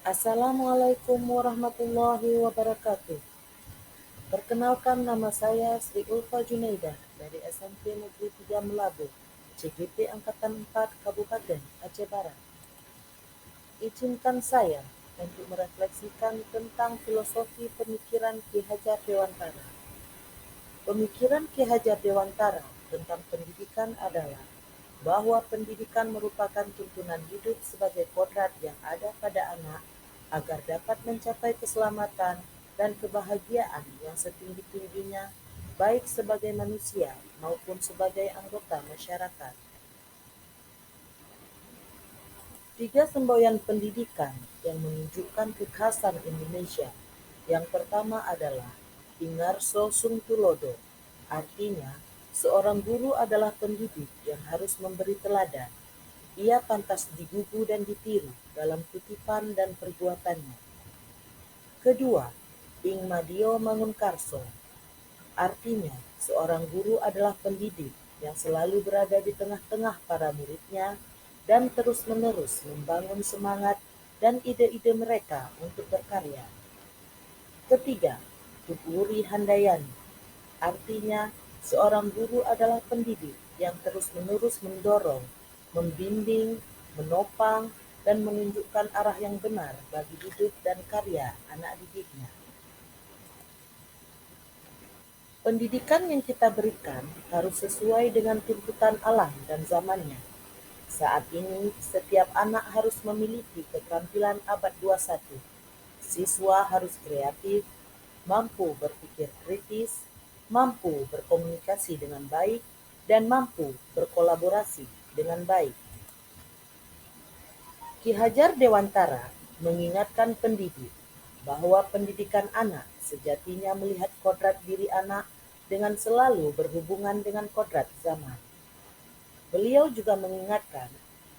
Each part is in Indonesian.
Assalamualaikum warahmatullahi wabarakatuh. Perkenalkan, nama saya Sri Ulfa Junaidah dari SMP Negeri 3 Melabu, CGP Angkatan 4 Kabupaten Aceh Barat. Izinkan saya untuk merefleksikan tentang filosofi pemikiran Ki Hajar Dewantara. Pemikiran Ki Hajar Dewantara tentang pendidikan adalah bahwa pendidikan merupakan tuntunan hidup sebagai kodrat yang ada pada anak agar dapat mencapai keselamatan dan kebahagiaan yang setinggi-tingginya, baik sebagai manusia maupun sebagai anggota masyarakat. Tiga semboyan pendidikan yang menunjukkan kekhasan Indonesia. Yang pertama adalah Ingarso Sungtulodo, artinya seorang guru adalah pendidik yang harus memberi teladan. Ia pantas digugu dan ditiru dalam kutipan dan perbuatannya. Kedua, Ing Madio Mangunkarso, artinya seorang guru adalah pendidik yang selalu berada di tengah-tengah para muridnya dan terus-menerus membangun semangat dan ide-ide mereka untuk berkarya. Ketiga, Tuturi Handayani, artinya seorang guru adalah pendidik yang terus-menerus mendorong, membimbing, menopang, dan menunjukkan arah yang benar bagi hidup dan karya anak didiknya. Pendidikan yang kita berikan harus sesuai dengan tuntutan alam dan zamannya. Saat ini, setiap anak harus memiliki keterampilan abad 21. Siswa harus kreatif, mampu berpikir kritis, mampu berkomunikasi dengan baik, dan mampu berkolaborasi dengan baik. Ki Hajar Dewantara mengingatkan pendidik bahwa pendidikan anak sejatinya melihat kodrat diri anak dengan selalu berhubungan dengan kodrat zaman. Beliau juga mengingatkan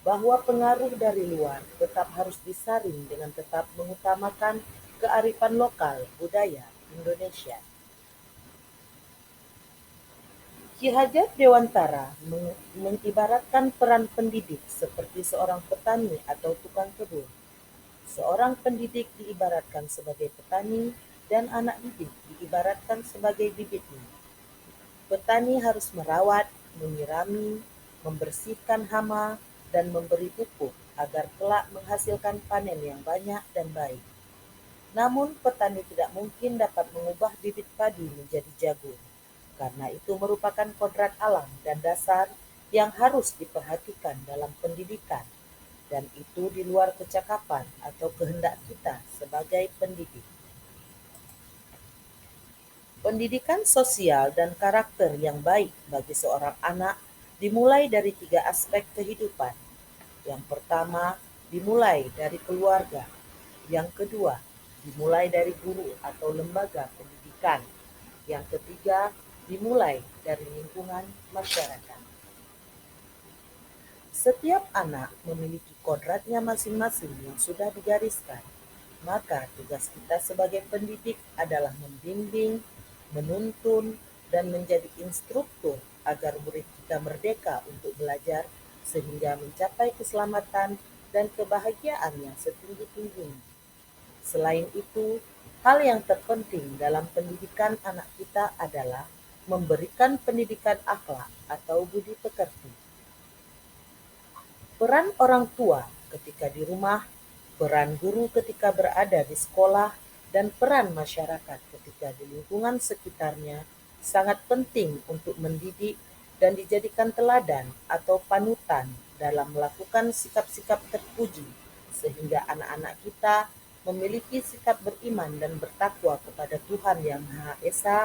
bahwa pengaruh dari luar tetap harus disaring dengan tetap mengutamakan kearifan lokal budaya Indonesia. Ki Hajar Dewantara mengibaratkan peran pendidik seperti seorang petani atau tukang kebun. Seorang pendidik diibaratkan sebagai petani dan anak didik diibaratkan sebagai bibitnya. Petani harus merawat, menyirami, membersihkan hama, dan memberi pupuk agar kelak menghasilkan panen yang banyak dan baik. Namun petani tidak mungkin dapat mengubah bibit padi menjadi jagung, karena itu merupakan kodrat alam dan dasar yang harus diperhatikan dalam pendidikan, dan itu di luar kecakapan atau kehendak kita sebagai pendidik. Pendidikan sosial dan karakter yang baik bagi seorang anak dimulai dari tiga aspek kehidupan. Yang pertama, dimulai dari keluarga. Yang kedua, dimulai dari guru atau lembaga pendidikan. Yang ketiga, dimulai dari lingkungan masyarakat. Setiap anak memiliki kodratnya masing-masing yang sudah digariskan, maka tugas kita sebagai pendidik adalah membimbing, menuntun, dan menjadi instruktur agar murid kita merdeka untuk belajar sehingga mencapai keselamatan dan kebahagiaan yang setinggi-tingginya. Selain itu, hal yang terpenting dalam pendidikan anak kita adalah memberikan pendidikan akhlak atau budi pekerti. Peran orang tua ketika di rumah, peran guru ketika berada di sekolah, dan peran masyarakat ketika di lingkungan sekitarnya sangat penting untuk mendidik dan dijadikan teladan atau panutan dalam melakukan sikap-sikap terpuji, sehingga anak-anak kita memiliki sikap beriman dan bertakwa kepada Tuhan Yang Maha Esa,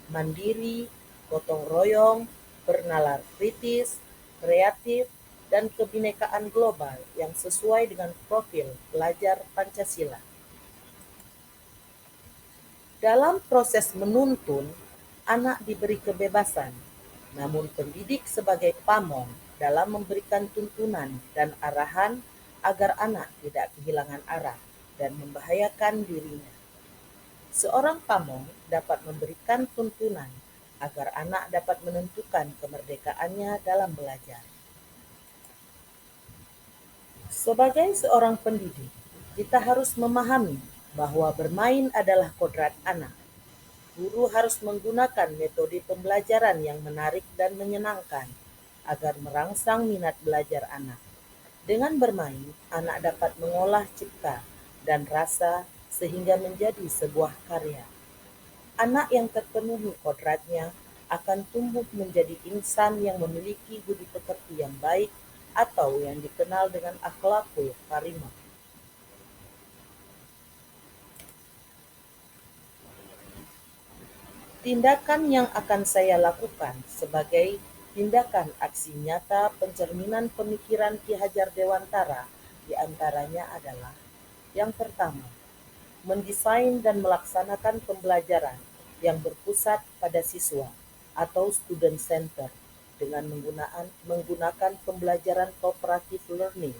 mandiri, gotong royong, bernalar kritis, kreatif, dan kebinekaan global yang sesuai dengan profil pelajar Pancasila. Dalam proses menuntun, anak diberi kebebasan, namun pendidik sebagai pamong dalam memberikan tuntunan dan arahan agar anak tidak kehilangan arah dan membahayakan dirinya. Seorang pamong dapat memberikan tuntunan agar anak dapat menentukan kemerdekaannya dalam belajar. Sebagai seorang pendidik, Kita harus memahami bahwa bermain adalah kodrat anak. Guru harus menggunakan metode pembelajaran yang menarik dan menyenangkan agar merangsang minat belajar anak. Dengan bermain, anak dapat mengolah cipta dan rasa sehingga menjadi sebuah karya. Anak yang terpenuhi kodratnya akan tumbuh menjadi insan yang memiliki budi pekerti yang baik atau yang dikenal dengan akhlakul karimah. Tindakan yang akan saya lakukan sebagai tindakan aksi nyata pencerminan pemikiran Ki Hajar Dewantara di antaranya adalah: yang pertama, mendesain dan melaksanakan pembelajaran yang berpusat pada siswa atau student center dengan menggunakan pembelajaran cooperative learning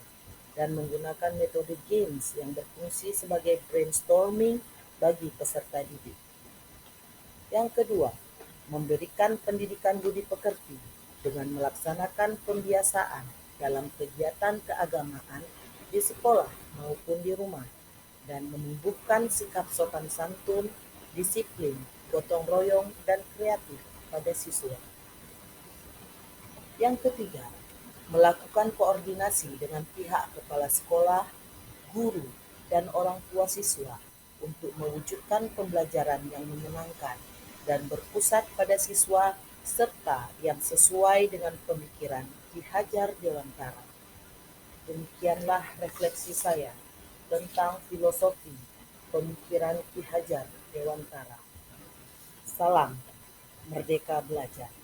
dan menggunakan metode games yang berfungsi sebagai brainstorming bagi peserta didik. Yang kedua, memberikan pendidikan budi pekerti dengan melaksanakan pembiasaan dalam kegiatan keagamaan di sekolah maupun di rumah dan menumbuhkan sikap sopan santun, disiplin, gotong royong, dan kreatif pada siswa. Yang ketiga, melakukan koordinasi dengan pihak kepala sekolah, guru, dan orang tua siswa untuk mewujudkan pembelajaran yang menyenangkan dan berpusat pada siswa serta yang sesuai dengan pemikiran Ki Hajar Dewantara. Demikianlah refleksi saya tentang filosofi pemikiran Ki Hajar Dewantara. Salam Merdeka Belajar.